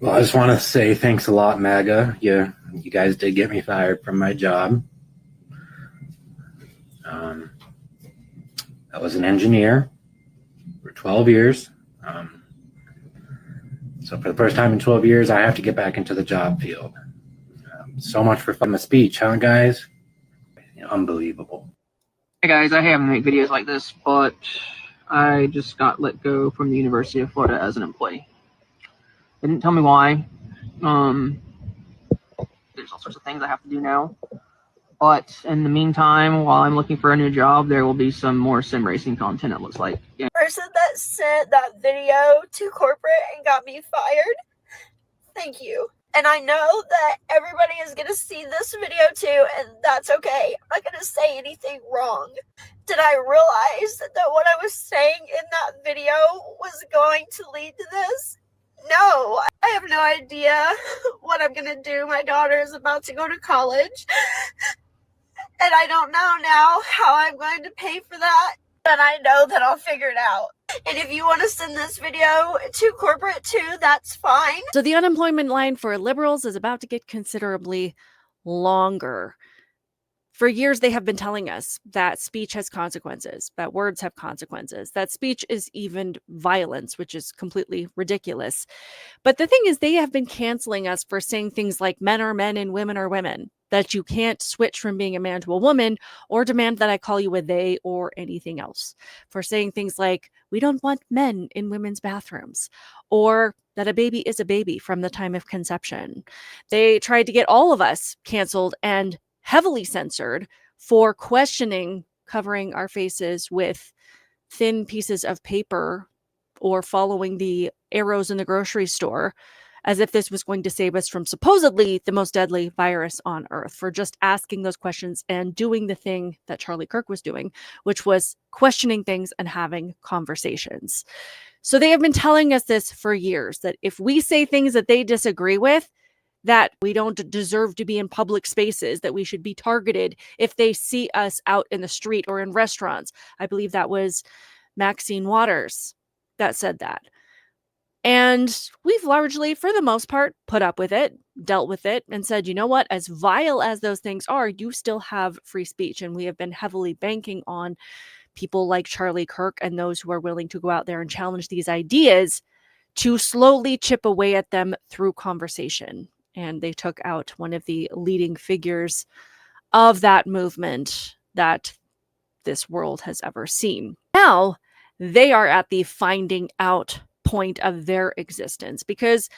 Well, I just want to say thanks a lot, MAGA. You guys did get me fired from my job. Um, I was an engineer for 12 years. So for the first time in 12 years, I have to get back into the job field. So much for the speech, huh, guys? Unbelievable. Hey guys, I haven't made videos like this, but I just got let go from the University of Florida as an employee. They didn't tell me why. There's all sorts of things I have to do now. But in the meantime, while I'm looking for a new job, there will be some more sim racing content, it looks like. Yeah. Person that sent that video to corporate and got me fired, thank you. And I know that everybody is going to see this video too, and that's okay. I'm not going to say anything wrong. Did I realize that what I was saying in that video was going to lead to this? No, I have no idea what I'm going to do. My daughter is about to go to college, and I don't know now how I'm going to pay for that. But I know that I'll figure it out. And if you want to send this video to corporate too, that's fine. So the unemployment line for liberals is about to get considerably longer. For years, they have been telling us that speech has consequences, that words have consequences, that speech is even violence, which is completely ridiculous. But the thing is, they have been canceling us for saying things like men are men and women are women, that you can't switch from being a man to a woman or demand that I call you a they or anything else, for saying things like we don't want men in women's bathrooms, or that a baby is a baby from the time of conception. They tried to get all of us canceled and heavily censored for questioning covering our faces with thin pieces of paper or following the arrows in the grocery store, as if this was going to save us from supposedly the most deadly virus on earth, for just asking those questions and doing the thing that Charlie Kirk was doing, which was questioning things and having conversations. So they have been telling us this for years, that if we say things that they disagree with, that we don't deserve to be in public spaces, that we should be targeted if they see us out in the street or in restaurants. I believe that was Maxine Waters that said that. And we've largely, for the most part, put up with it, dealt with it, and said, you know what, as vile as those things are, you still have free speech. And we have been heavily banking on people like Charlie Kirk and those who are willing to go out there and challenge these ideas to slowly chip away at them through conversation. And they took out one of the leading figures of that movement that this world has ever seen. Now, they are at the finding out point of their existence, because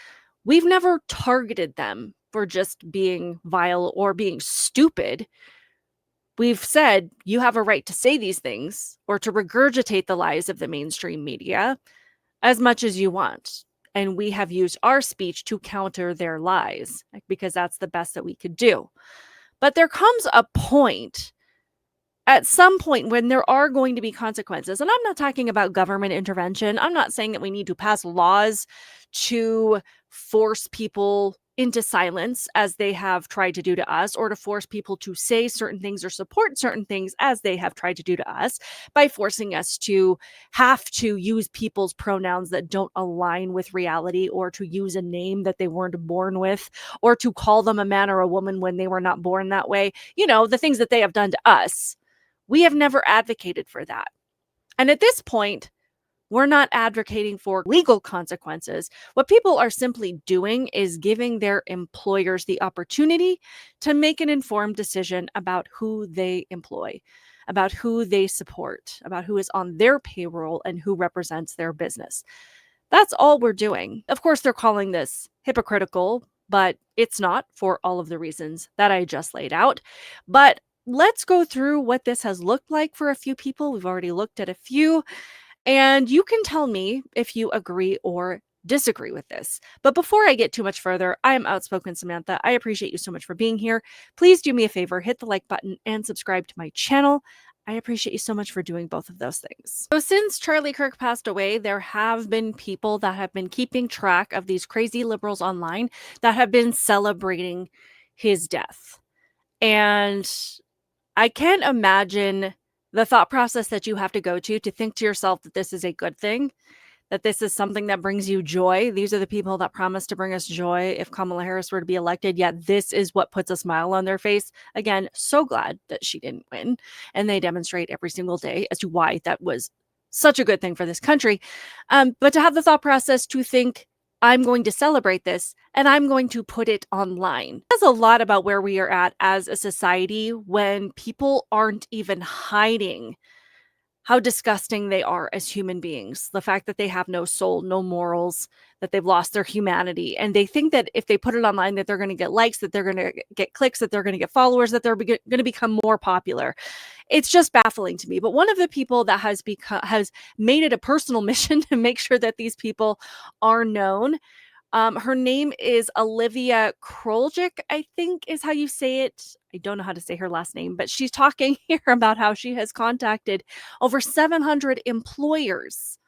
we've never targeted them for just being vile or being stupid. We've said, you have a right to say these things or to regurgitate the lies of the mainstream media as much as you want. And we have used our speech to counter their lies, because that's the best that we could do. But there comes a point, at some point, when there are going to be consequences. And I'm not talking about government intervention. I'm not saying that we need to pass laws to force people into silence, as they have tried to do to us, or to force people to say certain things or support certain things, as they have tried to do to us, by forcing us to have to use people's pronouns that don't align with reality, or to use a name that they weren't born with, or to call them a man or a woman when they were not born that way. You know, the things that they have done to us. We have never advocated for that. And at this point, we're not advocating for legal consequences. What people are simply doing is giving their employers the opportunity to make an informed decision about who they employ, about who they support, about who is on their payroll and who represents their business. That's all we're doing. Of course, they're calling this hypocritical, but it's not, for all of the reasons that I just laid out. But let's go through what this has looked like for a few people. We've already looked at a few. And you can tell me if you agree or disagree with this. But before I get too much further, I am Outspoken Samantha. I appreciate you so much for being here. Please do me a favor, hit the like button and subscribe to my channel. I appreciate you so much for doing both of those things. So since Charlie Kirk passed away, there have been people that have been keeping track of these crazy liberals online that have been celebrating his death. And I can't imagine the thought process that you have to go to think to yourself that this is a good thing, that this is something that brings you joy. These are the people that promise to bring us joy if Kamala Harris were to be elected, yet this is what puts a smile on their face. Again, so glad that she didn't win. And they demonstrate every single day as to why that was such a good thing for this country. But to have the thought process to think, I'm going to celebrate this and I'm going to put it online. It says a lot about where we are at as a society when people aren't even hiding how disgusting they are as human beings. The fact that they have no soul, no morals, that they've lost their humanity. And they think that if they put it online, that they're going to get likes, that they're going to get clicks, that they're going to get followers, that they're going to become more popular. It's just baffling to me. But one of the people that has made it a personal mission to make sure that these people are known, her name is Olivia Kroljic, I think is how you say it. I don't know how to say her last name, but she's talking here about how she has contacted over 700 employers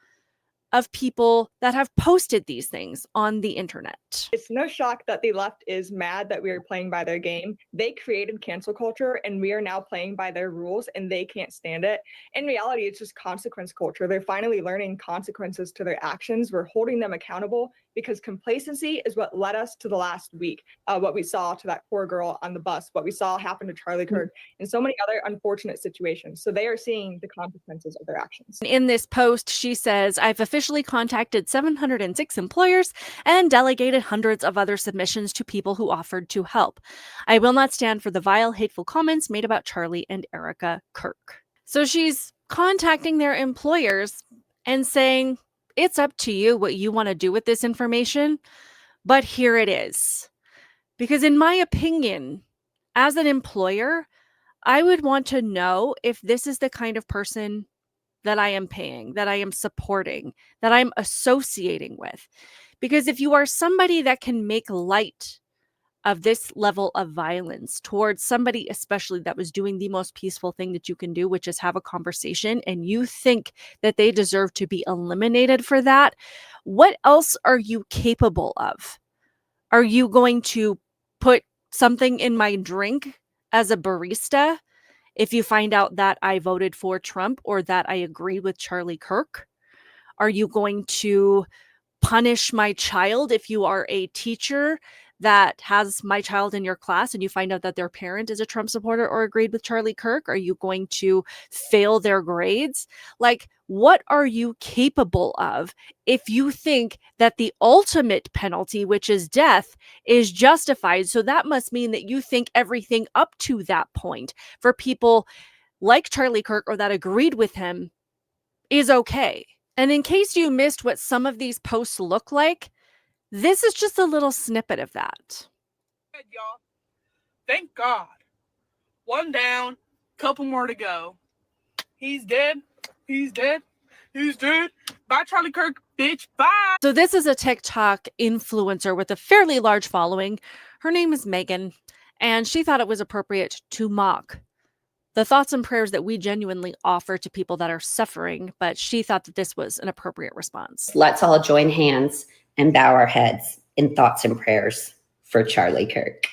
of people that have posted these things on the internet. It's no shock that the left is mad that we are playing by their game. They created cancel culture and we are now playing by their rules and they can't stand it. In reality, it's just consequence culture. They're finally learning consequences to their actions. We're holding them accountable because complacency is what led us to the last week. What we saw to that poor girl on the bus, what we saw happen to Charlie Kirk, and so many other unfortunate situations. So they are seeing the consequences of their actions. In this post, she says, I've officially contacted 706 employers and delegated hundreds of other submissions to people who offered to help. I will not stand for the vile, hateful comments made about Charlie and Erica Kirk. So she's contacting their employers and saying, it's up to you what you want to do with this information, but here it is. Because in my opinion, as an employer, I would want to know if this is the kind of person that I am paying, that I am supporting, that I'm associating with. Because if you are somebody that can make light of this level of violence towards somebody, especially that was doing the most peaceful thing that you can do, which is have a conversation, and you think that they deserve to be eliminated for that, what else are you capable of? Are you going to put something in my drink as a barista if you find out that I voted for Trump or that I agree with Charlie Kirk? Are you going to punish my child if you are a teacher that has my child in your class and you find out that their parent is a Trump supporter or agreed with Charlie Kirk? Are you going to fail their grades? Like, what are you capable of if you think that the ultimate penalty, which is death, is justified? So that must mean that you think everything up to that point for people like Charlie Kirk or that agreed with him is okay. And in case you missed what some of these posts look like, this is just a little snippet of that. Y'all, thank God. One down, couple more to go. He's dead. He's dead. He's dead. Bye, Charlie Kirk, bitch. Bye. So this is a TikTok influencer with a fairly large following. Her name is Megan, and she thought it was appropriate to mock the thoughts and prayers that we genuinely offer to people that are suffering, but she thought that this was an appropriate response. Let's all join hands and bow our heads in thoughts and prayers for Charlie Kirk.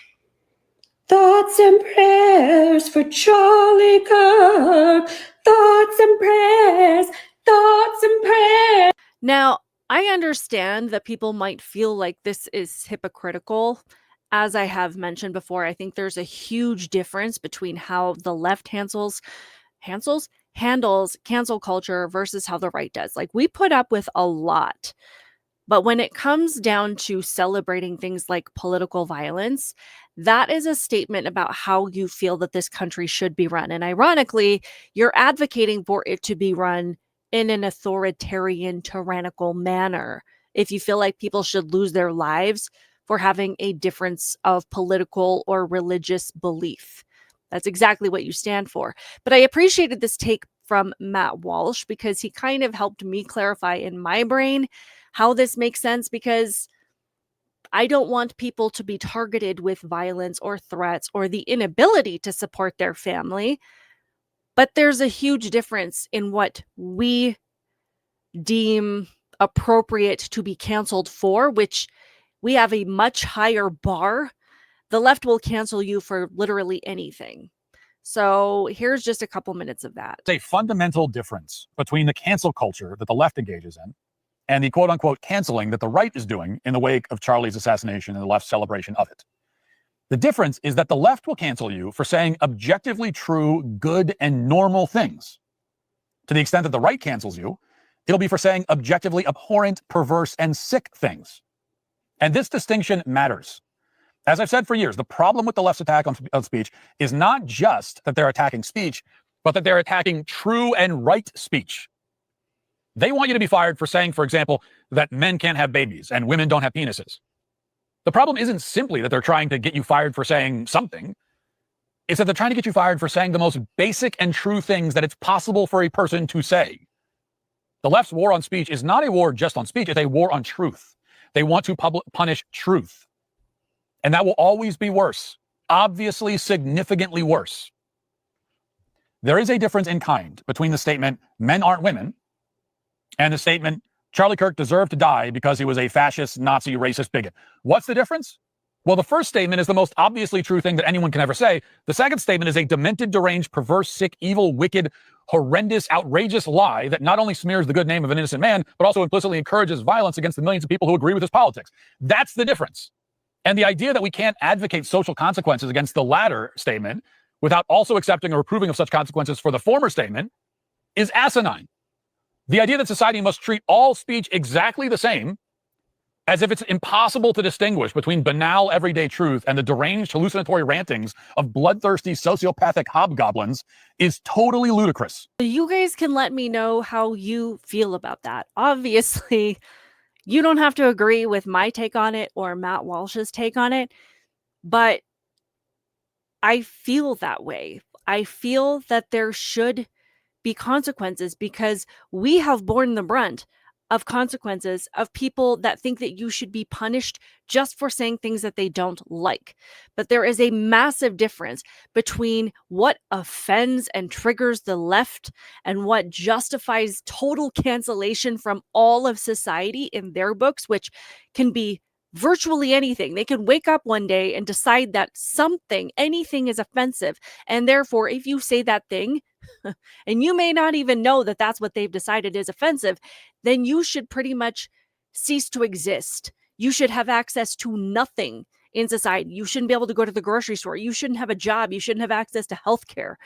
Thoughts and prayers for Charlie Kirk. Thoughts and prayers. Thoughts and prayers. Now, I understand that people might feel like this is hypocritical. As I have mentioned before, I think there's a huge difference between how the left handles cancel culture versus how the right does. Like, we put up with a lot. But when it comes down to celebrating things like political violence, that is a statement about how you feel that this country should be run. And ironically, you're advocating for it to be run in an authoritarian, tyrannical manner. If you feel like people should lose their lives for having a difference of political or religious belief, that's exactly what you stand for. But I appreciated this take from Matt Walsh because he kind of helped me clarify in my brain how this makes sense, because I don't want people to be targeted with violence or threats or the inability to support their family. But there's a huge difference in what we deem appropriate to be canceled for, which we have a much higher bar. The left will cancel you for literally anything. So here's just a couple minutes of that. It's a fundamental difference between the cancel culture that the left engages in and the quote-unquote canceling that the right is doing in the wake of Charlie's assassination and the left's celebration of it. The difference is that the left will cancel you for saying objectively true, good, and normal things. To the extent that the right cancels you, it'll be for saying objectively abhorrent, perverse, and sick things. And this distinction matters. As I've said for years, the problem with the left's attack on speech is not just that they're attacking speech, but that they're attacking true and right speech. They want you to be fired for saying, for example, that men can't have babies and women don't have penises. The problem isn't simply that they're trying to get you fired for saying something. It's that they're trying to get you fired for saying the most basic and true things that it's possible for a person to say. The left's war on speech is not a war just on speech, it's a war on truth. They want to punish truth. And that will always be worse, obviously significantly worse. There is a difference in kind between the statement, men aren't women, and the statement, Charlie Kirk deserved to die because he was a fascist, Nazi, racist bigot. What's the difference? Well, the first statement is the most obviously true thing that anyone can ever say. The second statement is a demented, deranged, perverse, sick, evil, wicked, horrendous, outrageous lie that not only smears the good name of an innocent man, but also implicitly encourages violence against the millions of people who agree with his politics. That's the difference. And the idea that we can't advocate social consequences against the latter statement without also accepting or approving of such consequences for the former statement is asinine. The idea that society must treat all speech exactly the same, as if it's impossible to distinguish between banal everyday truth and the deranged hallucinatory rantings of bloodthirsty sociopathic hobgoblins, is totally ludicrous. You guys can let me know how you feel about that. Obviously, you don't have to agree with my take on it or Matt Walsh's take on it, but I feel that way. I feel that there should be consequences because we have borne the brunt of consequences of people that think that you should be punished just for saying things that they don't like. But there is a massive difference between what offends and triggers the left and what justifies total cancellation from all of society in their books, which can be virtually anything. They can wake up one day and decide that anything is offensive. And therefore, if you say that thing, and you may not even know that that's what they've decided is offensive, then you should pretty much cease to exist. You should have access to nothing in society. You shouldn't be able to go to the grocery store. You shouldn't have a job. You shouldn't have access to healthcare.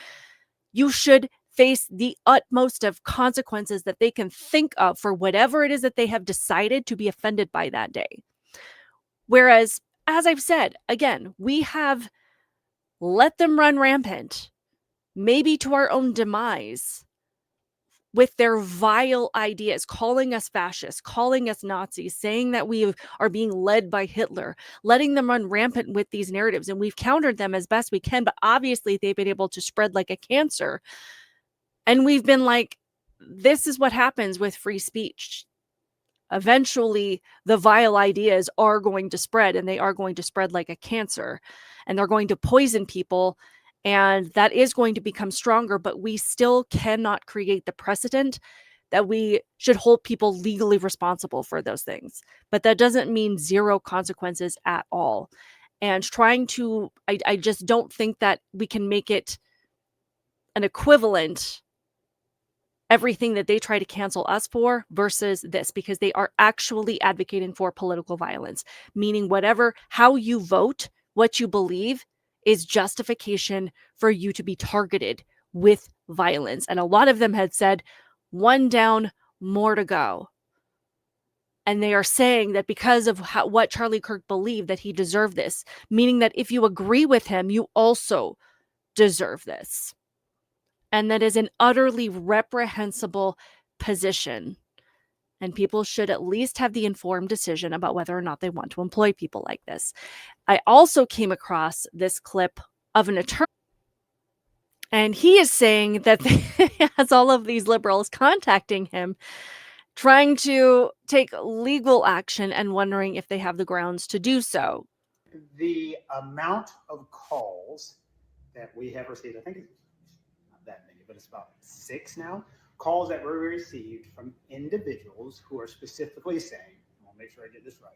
You should face the utmost of consequences that they can think of for whatever it is that they have decided to be offended by that day. Whereas, as I've said, again, we have let them run rampant, maybe to our own demise, with their vile ideas, calling us fascists, calling us Nazis, saying that we are being led by Hitler, letting them run rampant with these narratives. And we've countered them as best we can, but obviously they've been able to spread like a cancer. And we've been like, this is what happens with free speech. Eventually, the vile ideas are going to spread, and they are going to spread like a cancer, and they're going to poison people. And that is going to become stronger, but we still cannot create the precedent that we should hold people legally responsible for those things. But that doesn't mean zero consequences at all. And I just don't think that we can make it an equivalent, everything that they try to cancel us for versus this, because they are actually advocating for political violence, meaning how you vote, what you believe, is justification for you to be targeted with violence. And a lot of them had said, one down, more to go. And they are saying that because of what Charlie Kirk believed, that he deserved this, meaning that if you agree with him, you also deserve this. And that is an utterly reprehensible position. And people should at least have the informed decision about whether or not they want to employ people like this. I also came across this clip of an attorney, and he is saying that he has all of these liberals contacting him, trying to take legal action and wondering if they have the grounds to do so. The amount of calls that we have received, I think it's not that many, but it's about 6 now, calls that were received from individuals who are specifically saying, I want to make sure I get this right,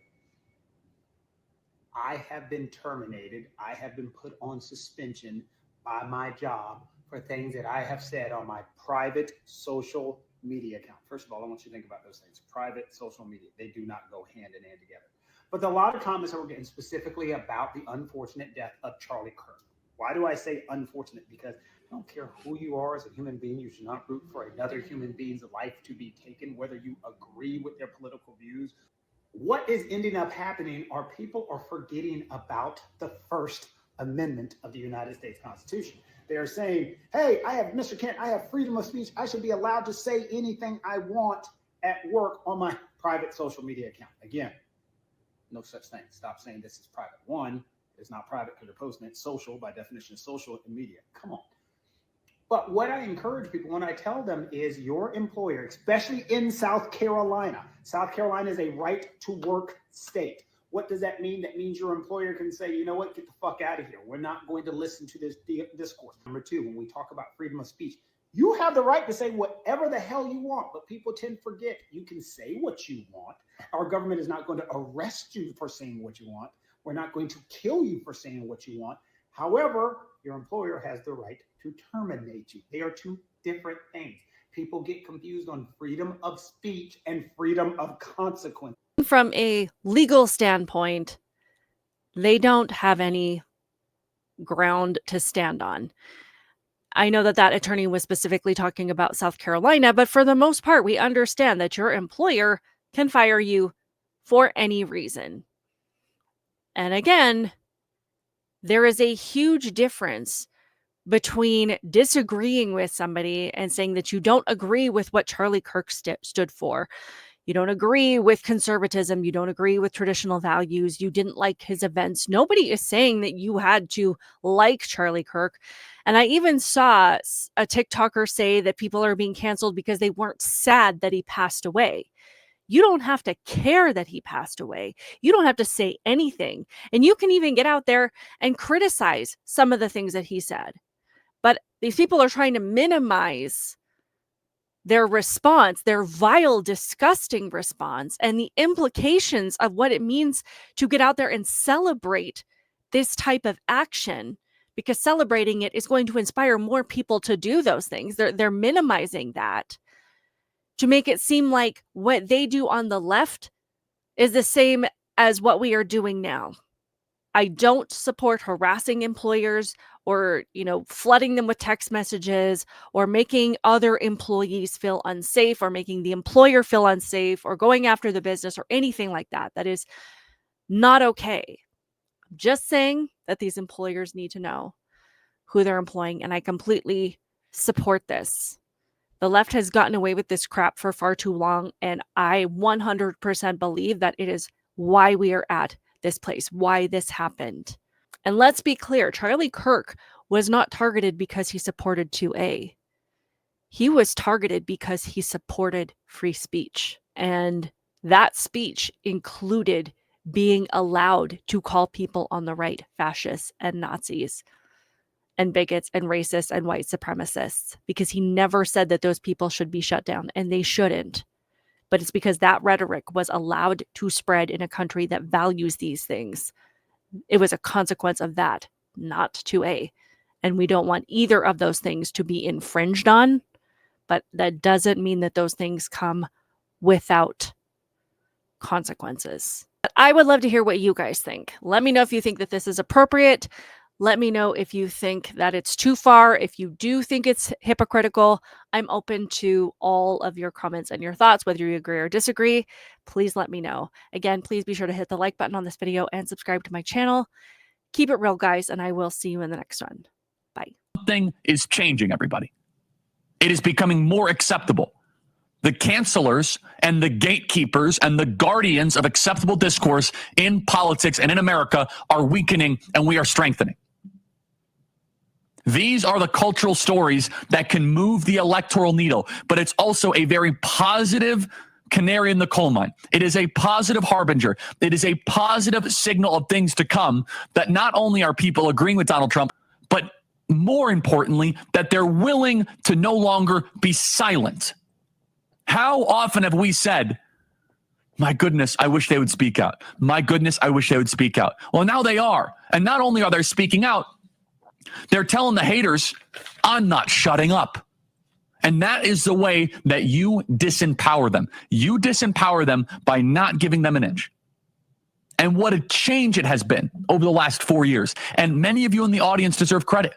I have been terminated, I have been put on suspension by my job for things that I have said on my private social media account. First of all, I want you to think about those things. Private, social media, they do not go hand in hand together. But a lot of comments that we're getting specifically about the unfortunate death of Charlie Kirk. Why do I say unfortunate? Because I don't care who you are as a human being, you should not root for another human being's life to be taken, whether you agree with their political views. What is ending up happening are people are forgetting about the First Amendment of the United States Constitution. They are saying, hey, Mr. Kent, I have freedom of speech. I should be allowed to say anything I want at work on my private social media account. Again, no such thing. Stop saying this is private. One, it's not private because they're posting it. Social, by definition, is social and media. Come on. But what I encourage people when I tell them is your employer, especially in South Carolina is a right to work state. What does that mean? That means your employer can say, you know what, get the fuck out of here. We're not going to listen to this discourse. Number two, when we talk about freedom of speech, you have the right to say whatever the hell you want, but people tend to forget you can say what you want. Our government is not going to arrest you for saying what you want. We're not going to kill you for saying what you want. However, your employer has the right to terminate you. They are two different things. People get confused on freedom of speech and freedom of consequence. From a legal standpoint, they don't have any ground to stand on. I know that attorney was specifically talking about South Carolina, but for the most part, we understand that your employer can fire you for any reason. And again, there is a huge difference between disagreeing with somebody and saying that you don't agree with what Charlie Kirk stood for. You don't agree with conservatism. You don't agree with traditional values. You didn't like his events. Nobody is saying that you had to like Charlie Kirk. And I even saw a TikToker say that people are being canceled because they weren't sad that he passed away. You don't have to care that he passed away. You don't have to say anything. And you can even get out there and criticize some of the things that he said. But these people are trying to minimize their response, their vile, disgusting response, and the implications of what it means to get out there and celebrate this type of action, because celebrating it is going to inspire more people to do those things. They're minimizing that to make it seem like what they do on the left is the same as what we are doing now. I don't support harassing employers or, flooding them with text messages or making other employees feel unsafe or making the employer feel unsafe or going after the business or anything like that. That is not okay. I'm just saying that these employers need to know who they're employing, and I completely support this. The left has gotten away with this crap for far too long, and I 100% believe that it is why we are at this place, why this happened. And let's be clear, Charlie Kirk was not targeted because he supported 2A. He was targeted because he supported free speech. And that speech included being allowed to call people on the right fascists and Nazis and bigots and racists and white supremacists, because he never said that those people should be shut down, and they shouldn't. But it's because that rhetoric was allowed to spread in a country that values these things. It was a consequence of that, not 2A. And we don't want either of those things to be infringed on, but that doesn't mean that those things come without consequences. But I would love to hear what you guys think. Let me know if you think that this is appropriate. Let me know if you think that it's too far. If you do think it's hypocritical, I'm open to all of your comments and your thoughts, whether you agree or disagree. Please let me know. Again, please be sure to hit the like button on this video and subscribe to my channel. Keep it real, guys, and I will see you in the next one. Bye. Something is changing, everybody. It is becoming more acceptable. The cancelers and the gatekeepers and the guardians of acceptable discourse in politics and in America are weakening, and we are strengthening. These are the cultural stories that can move the electoral needle, but it's also a very positive canary in the coal mine. It is a positive harbinger. It is a positive signal of things to come, that not only are people agreeing with Donald Trump, but more importantly, that they're willing to no longer be silent. How often have we said, my goodness, I wish they would speak out. My goodness, I wish they would speak out. Well, now they are. And not only are they speaking out, they're telling the haters, I'm not shutting up. And that is the way that you disempower them. You disempower them by not giving them an inch. And what a change it has been over the last 4 years. And many of you in the audience deserve credit.